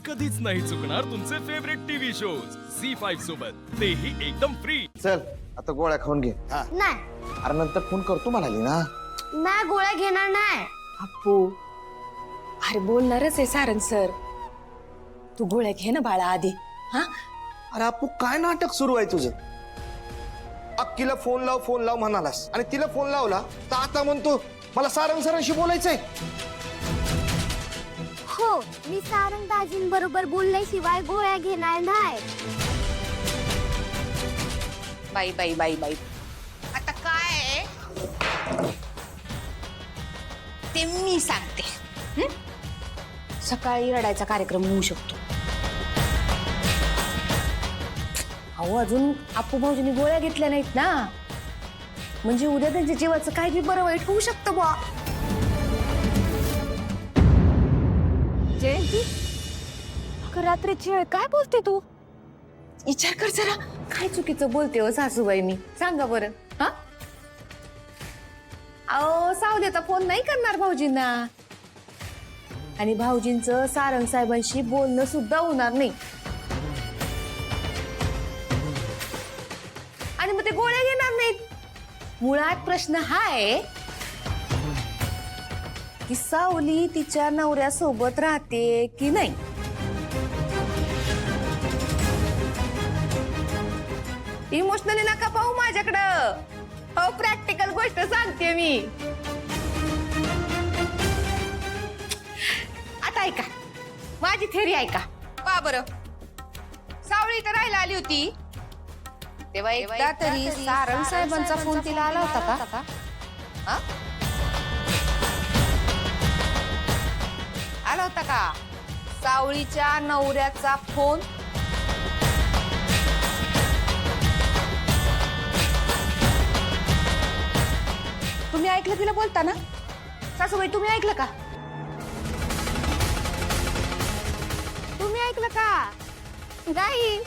कधीच नाही चुकणार तुमचे फेवरेट टीव्ही शोज झी5 सोबत, तेही एकदम फ्री। चल आता गोळ्या खाऊन घे। नाही अरे नंतर फोन करतो म्हणाली ना। नाही गोळ्या घेणार नाही। अप्पू अरे बोलणारच आहे सारंग सर, तू गोळ्या घे ना बाळा आधी। हा अरे आपू काय नाटक सुरू आहे तुझं? अक्कीला फोन लाव म्हणालास आणि तिला फोन लावला तर आता म्हणतो मला सारंग सरांशी बोलायचंय। हो मी सारंग दाजींबरोबर बोलल्याशिवाय गोळ्या घेणार नाही। बाई बाई बाई बाई आता काय ते मी सांगते। सकाळी रडायचा कार्यक्रम होऊ शकतो। अहो अजून अप्पू भाऊजींनी गोळ्या घेतल्या नाहीत ना, म्हणजे उद्या त्यांच्या जीवाचं काय बी बरं वाईट होऊ शकतं बा। जयंती रात्रीची वेळ काय बोलते तू? विचार कर जरा, काय चुकीचं बोलते हो सासूबाई मी, सांगा बरं। हा अहो सावल्याचा फोन नाही करणार भाऊजींना, आणि भाऊजींचं सारंग साहेबांशी बोलणं सुद्धा होणार नाही, आणि मग ते गोळ्या घेणार नाहीत। मुळात प्रश्न हा आहे की सावली तिच्या नवऱ्यासोबत राहते की नाही। इमोशनली नका पाहू माझ्याकडं, हो प्रॅक्टिकल गोष्ट सांगते मी। आता ऐका माझी थेरी, ऐका पहा बरं। सावळी तर राहायला आली होती तेव्हा एकदा तरी सारंग साहेबांचा फोन तिला आला होता का? हा? आला होता का सावळीच्या नवऱ्याचा फोन? तुम्ही ऐकलं तिला बोलताना? सासूबाई तुम्ही ऐकलं का? तुम्ही ऐकलं का? नाही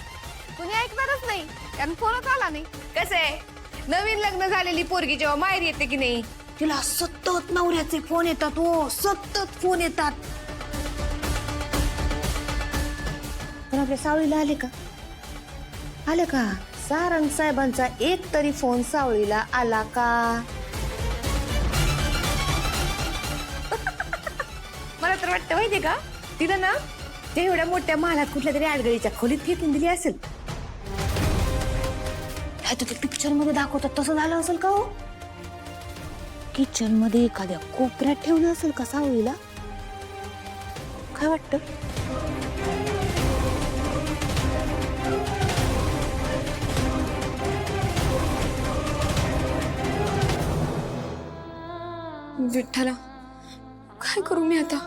तुम्ही ऐकणारच नाही, कारण फोनच आला नाही। कसे नवीन लग्न झालेली पोरगी जेव्हा माहेर येते की नाही, तिला सतत नवऱ्याचे फोन येतात, हो सतत फोन येतात। पण आपल्या सावळीला आले का? आले का? सारंग साहेबांचा एक तरी फोन सावळीला आला का? मला तर वाटतं माहितीये का, तिला ना ते एवढ्या मोठ्या महालात कुठल्या तरी आडगळीच्या खोलीत फेकून दिली असेल। पिक्चर मध्ये दाखवतात तसं झालं असेल का? हो किचन मध्ये एखाद्या कोपऱ्यात ठेवलं असेल का सावळीला? काय वाटतं? विठ्ठला काय करू मी आता?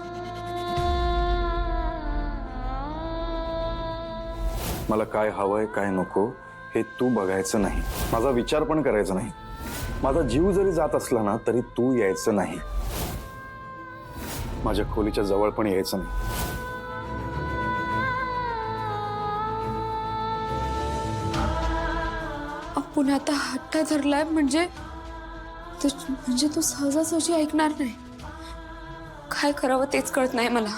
मला काय हवंय काय नको हे तू बघायचं नाही, माझा विचार पण करायचा नाही। माझा जीव जरी जात असला ना तरी तू यायचं नाही, माझ्या खोलीच्या जवळ पण यायचं नाही। आपण आता हट्ट धरलाय म्हणजे तो सहजासहजी ऐकणार नाही। काय करावं तेच कळत नाही मला।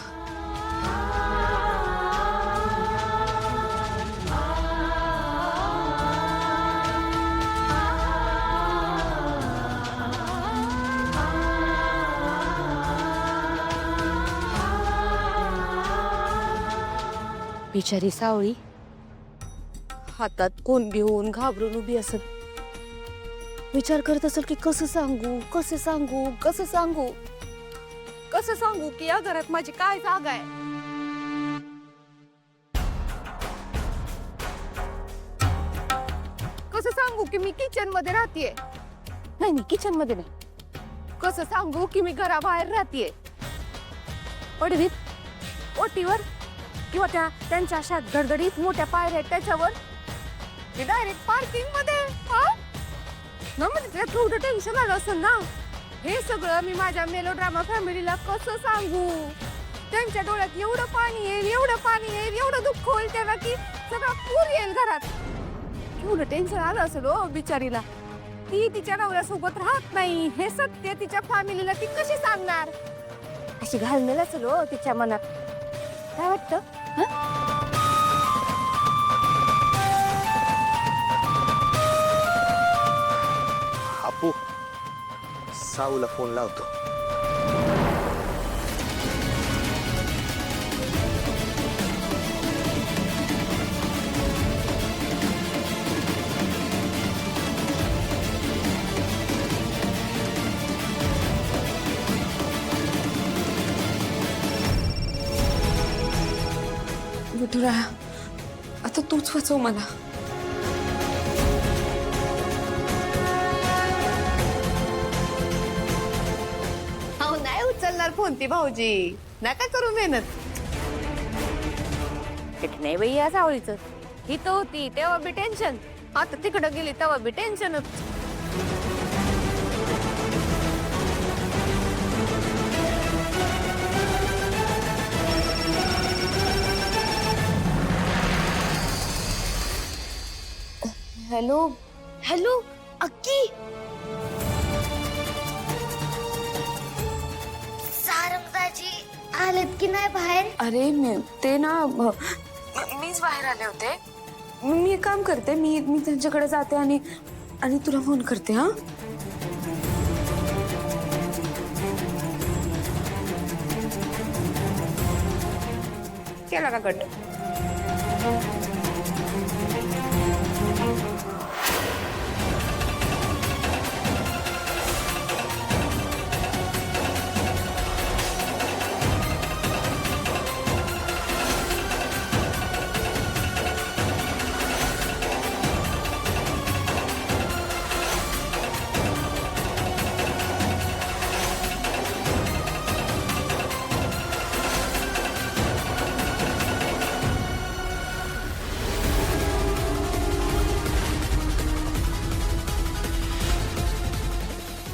बिचारी सावळी हातात कोण घेऊन घाबरून उभी असेल, विचार करत असेल की कसं सांगू कसं सांगू कसं सांगू कसं सांगू की या घरात माझी काय जागा आहे। कसं सांगू की मी किचन मध्ये राहतेय, नाही मी किचन मध्ये नाही। कसं सांगू की मी घराबाहेर राहतेय, पडवीत ओटीवर, किंवा त्यांच्या अशा गडगडीत मोठ्या पायऱ्या आहेत त्याच्यावर, की डायरेक्ट पार्किंग मध्ये। ना म्हणजे त्यात थोडं टेन्शन आलं असेल ना। हे सगळं मी माझ्या मेलोड्रामा फॅमिलीला कसं सांगू? त्यांच्या डोळ्यात एवढं पाणी येईल एवढं दुःख होईल त्यांना की सगळा पूर येईल घरात। एवढं टेन्शन आलं असेल हो बिचारीला। ती तिच्या नवऱ्यासोबत राहत नाही हे सत्य तिच्या फॅमिलीला ती कशी सांगणार? अशी घालमेल असेल हो तिच्या मनात। काय वाटतं? आपू साऊला फोन लावतो. विठुराया, आता तूच वाचव मला. अहो नाही उचलणार फोन ती भाऊजी. नका करू मेहनत. नाही बाई या सावळीचं. ही तर होती तेव्हा बी टेन्शन. आता तिकडं गेली तेव्हा बी टेन्शनच. हॅलो. हॅलो अक्की. सारंगदाजी आलेत की नाही बाहेर? अरे ते ना मीच बाहेर आले होते. मी एक काम करते, मी त्यांच्याकडे जाते आणि तुला फोन करते. हा केला का कट?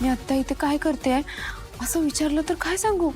मी आता इथे काय करते असं विचारलं तर काय सांगू?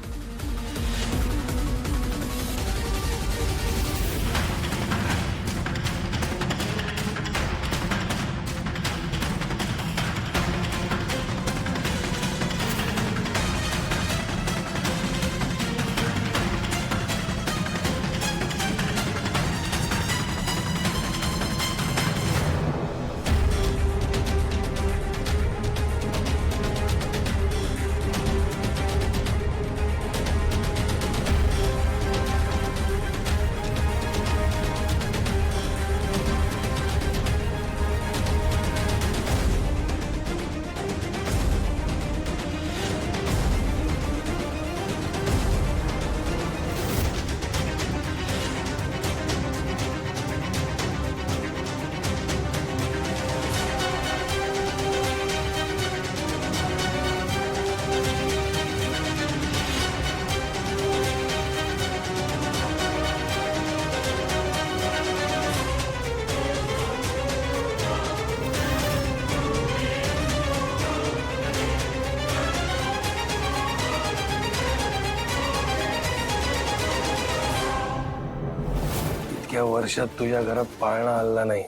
इतक्या वर्षात तुझ्या घरात पाळणा हल्ला नाही.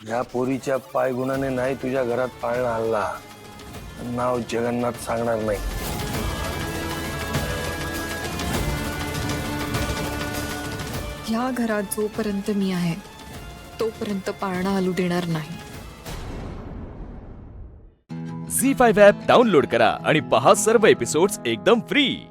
या पोरीच्या पायगुणाने नाही तुझ्या घरात पाळणा हल्ला. नाव जगन्नाथ सांगणार नाही. या घरात जोपर्यंत मी आहे तोपर्यंत पाळणा हलू देणार नाही. झी5 ॲप डाउनलोड करा आणि पहा सर्व एपिसोड्स एकदम फ्री.